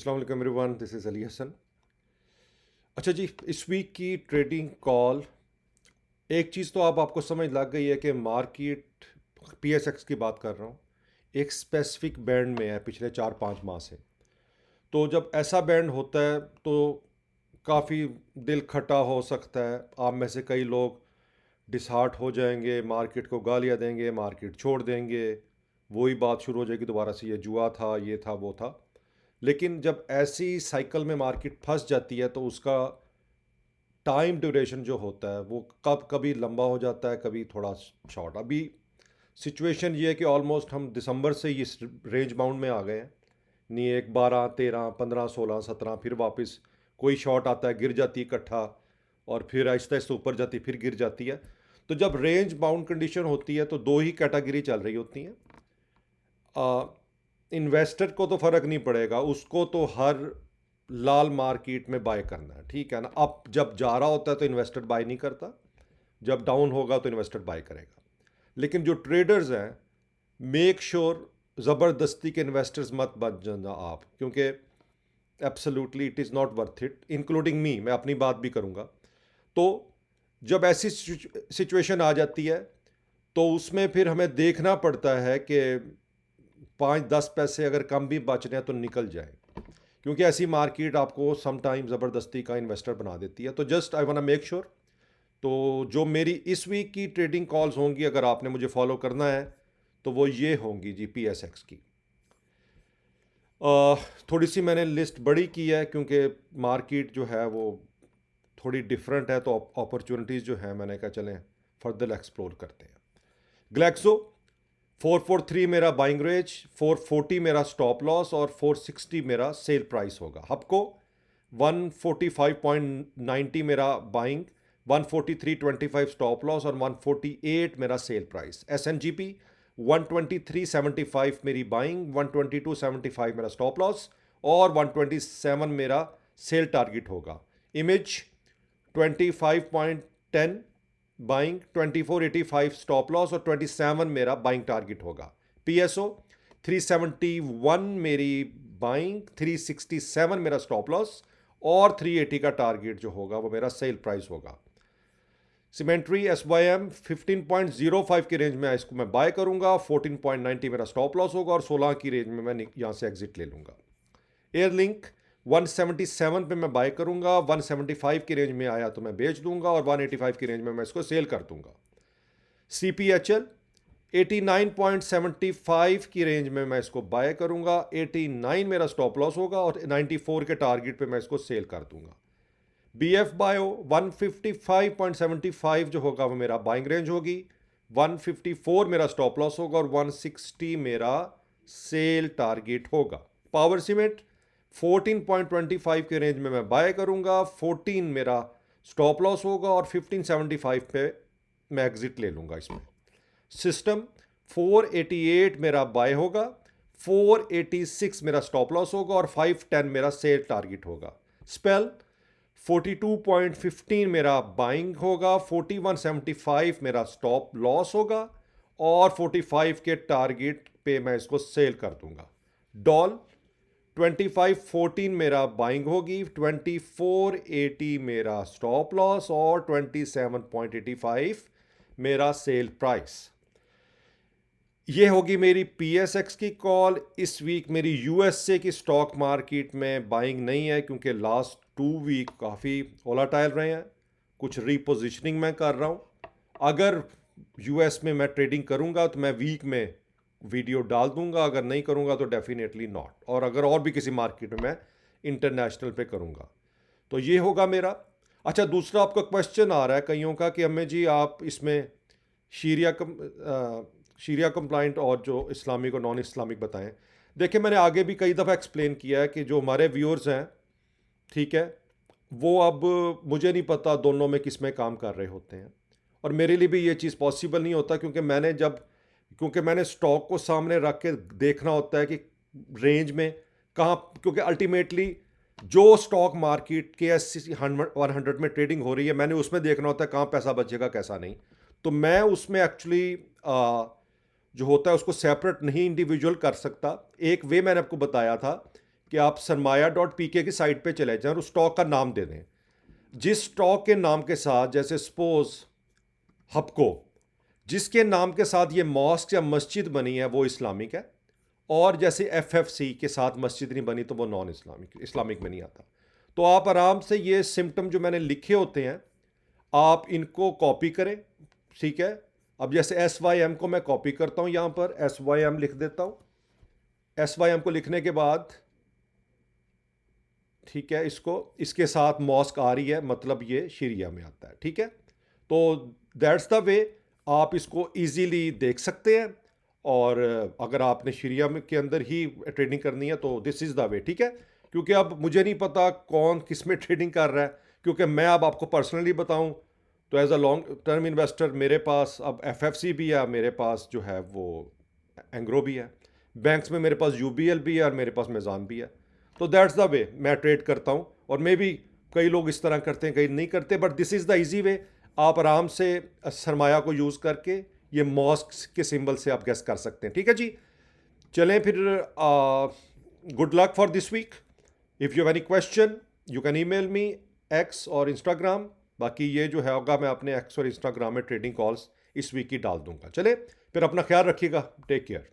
अस्सलाम वालेकुम everyone, this is Ali Hasan. अच्छा जी, इस वीक की ट्रेडिंग कॉल, एक चीज़ तो अब आपको समझ लग गई है कि मार्केट, पीएसएक्स की बात कर रहा हूँ, एक स्पेसिफिक बैंड में है पिछले 4-5 माह से। तो जब ऐसा बैंड होता है तो काफ़ी दिल खटा हो सकता है। आप में से कई लोग डिसहार्ट हो जाएंगे, मार्केट को गालियाँ देंगे, मार्केट छोड़ देंगे, वही बात शुरू हो जाएगी दोबारा से, ये जुआ था, ये था, वो था। लेकिन जब ऐसी साइकिल में मार्केट फंस जाती है तो उसका टाइम ड्यूरेशन जो होता है वो कभी लंबा हो जाता है, कभी थोड़ा शॉर्ट। अभी सिचुएशन ये है कि ऑलमोस्ट हम दिसंबर से इस रेंज बाउंड में आ गए हैं। नहीं, एक 12, 13, 15, 16, 17, फिर वापस कोई शॉट आता है, गिर जाती है इकट्ठा, और फिर आहिस्ता आहिस्ता ऊपर जाती है, फिर गिर जाती है। तो जब रेंज बाउंड कंडीशन होती है तो दो ही कैटेगरी चल रही होती हैं। इन्वेस्टर को तो फ़र्क नहीं पड़ेगा, उसको तो हर लाल मार्केट में बाय करना है, ठीक है ना। अब जब जा रहा होता है तो इन्वेस्टर बाय नहीं करता, जब डाउन होगा तो इन्वेस्टर बाय करेगा। लेकिन जो ट्रेडर्स हैं, मेक श्योर ज़बरदस्ती के इन्वेस्टर्स मत बन जाना आप, क्योंकि absolutely it is not worth it, including me, मैं अपनी बात भी करूँगा। तो जब ऐसी सिचुएशन आ जाती है तो उसमें फिर हमें देखना पड़ता है कि 5-10 पैसे अगर कम भी बच रहे हैं तो निकल जाए, क्योंकि ऐसी मार्केट आपको सम टाइम ज़बरदस्ती का इन्वेस्टर बना देती है। तो just I want make sure. तो जो मेरी इस वीक की ट्रेडिंग कॉल्स होंगी, अगर आपने मुझे फॉलो करना है, तो वो ये होंगी जी, पीएसएक्स की। थोड़ी सी मैंने लिस्ट बड़ी की है क्योंकि मार्केट जो है वो थोड़ी डिफरेंट है, तो अपॉर्चुनिटीज़ जो है मैंने कहा चलें फर्दर एक्सप्लोर करते हैं। ग्लैक्सो 443 मेरा बाइंग रेंज, 440 मेरा स्टॉप लॉस और 460 मेरा सेल प्राइस होगा। हपको 145.90 मेरा बाइंग, 143.25 स्टॉप लॉस और 148 मेरा सेल प्राइस। एसएनजीपी 123.75 मेरी बाइंग, 122.75 मेरा स्टॉप लॉस और 127 मेरा सेल टारगेट होगा। इमेज 25.10 बाइंग, 2485 स्टॉप लॉस और 27 मेरा बाइंग टारगेट होगा। पीएसओ 371 मेरी बाइंग, 367 मेरा स्टॉप लॉस और 380 का टारगेट जो होगा वो मेरा सेल प्राइस होगा। सिमेंट्री एसवाईएम 15.05 की रेंज में इसको मैं बाय करूंगा, 14.90 मेरा स्टॉप लॉस होगा और 16 की रेंज में मैं यहां से एग्जिट ले लूंगा। एयरलिंक 177 पे मैं बाय करूंगा, 175 की रेंज में आया तो मैं बेच दूंगा और 185 की रेंज में मैं इसको सेल कर दूंगा। सीपीएचएल 89.75 की रेंज में मैं इसको बाय करूंगा, 89 मेरा स्टॉप लॉस होगा और 94 के टारगेट पे मैं इसको सेल कर दूंगा। बीएफ बायो 155.75 जो होगा वो मेरा बाइंग रेंज होगी, 154 मेरा स्टॉप लॉस होगा और 160 मेरा सेल टारगेट होगा। पावर सीमेंट 14.25 के रेंज में मैं बाय करूंगा, 14 मेरा स्टॉप लॉस होगा और 1575 पे मैं एग्जिट ले लूंगा इसमें। सिस्टम 488 मेरा बाय होगा, 486 मेरा स्टॉप लॉस होगा और 510 मेरा सेल टारगेट होगा। स्पेल 42.15 मेरा बाइंग होगा, 4175 मेरा स्टॉप लॉस होगा और 45 के टारगेट पे मैं इसको सेल कर दूंगा। डॉल 2514 मेरा बाइंग होगी, 2480 मेरा स्टॉप लॉस और 27.85 मेरा सेल प्राइस। ये होगी मेरी पीएसएक्स की कॉल। इस वीक मेरी यूएसए की स्टॉक मार्केट में बाइंग नहीं है क्योंकि लास्ट 2 वीक काफ़ी वोलाटाइल रहे हैं। कुछ रीपोजिशनिंग मैं कर रहा हूँ। अगर यूएस में मैं ट्रेडिंग करूँगा तो मैं वीक में वीडियो डाल दूंगा, अगर नहीं करूँगा तो डेफिनेटली नॉट। और अगर और भी किसी मार्केट में मैं इंटरनेशनल पे करूँगा तो ये होगा मेरा। अच्छा, दूसरा आपका क्वेश्चन आ रहा है कईयों का कि हमें जी आप इसमें शीरिया शीरिया कंप्लाइंट और जो इस्लामिक और नॉन इस्लामिक बताएं। देखिए, मैंने आगे भी कई दफ़ा एक्सप्लेन किया है कि जो हमारे व्यूअर्स हैं, ठीक है, वो अब मुझे नहीं पता दोनों में किस में काम कर रहे होते हैं, और मेरे लिए भी ये चीज़ पॉसिबल नहीं होता क्योंकि मैंने स्टॉक को सामने रख के देखना होता है कि रेंज में कहाँ, क्योंकि अल्टीमेटली जो स्टॉक मार्केट के S&P 100 में ट्रेडिंग हो रही है, मैंने उसमें देखना होता है कहाँ पैसा बचेगा कैसा नहीं। तो मैं उसमें एक्चुअली जो होता है उसको सेपरेट नहीं इंडिविजुअल कर सकता। एक वे मैंने आपको बताया था कि आप सरमाया.pk की साइट पे चले जाएं और उस स्टॉक का नाम दे दें। जिस स्टॉक के नाम के साथ, जैसे सपोज हपको, जिसके नाम के साथ ये मॉस्क या मस्जिद बनी है वो इस्लामिक है, और जैसे एफएफसी के साथ मस्जिद नहीं बनी तो वो नॉन इस्लामिक, इस्लामिक में नहीं आता। तो आप आराम से ये सिम्टम जो मैंने लिखे होते हैं आप इनको कॉपी करें, ठीक है। अब जैसे SYM को मैं कॉपी करता हूं, यहां पर SYM लिख देता हूं। SYM को लिखने के बाद, ठीक है, इसको इसके साथ मॉस्क आ रही है, मतलब ये शरिया में आता है, ठीक है। तो दैट्स द वे आप इसको इजीली देख सकते हैं। और अगर आपने शरिया में के अंदर ही ट्रेडिंग करनी है तो दिस इज़ द वे, ठीक है। क्योंकि अब मुझे नहीं पता कौन किस में ट्रेडिंग कर रहा है, क्योंकि मैं अब आपको पर्सनली बताऊं तो as a long term investor मेरे पास अब FFC भी है, मेरे पास जो है वो एंग्रो भी है, बैंक्स में मेरे पास UBL भी है और मेरे पास मेज़ान भी है। तो दैट्स द वे मैं ट्रेड करता हूँ। और मे बी कई लोग इस तरह करते हैं, कई नहीं करते, but this is the easy way. आप आराम से सरमाया को यूज़ करके ये मॉस्क के सिंबल से आप गेस कर सकते हैं, ठीक है जी। चलें फिर, good luck for this week. If you have any question you can email me X और इंस्टाग्राम। बाकी ये जो है होगा मैं अपने एक्स और इंस्टाग्राम में ट्रेडिंग कॉल्स इस वीक की डाल दूंगा। चले फिर, अपना ख्याल रखिएगा, टेक केयर।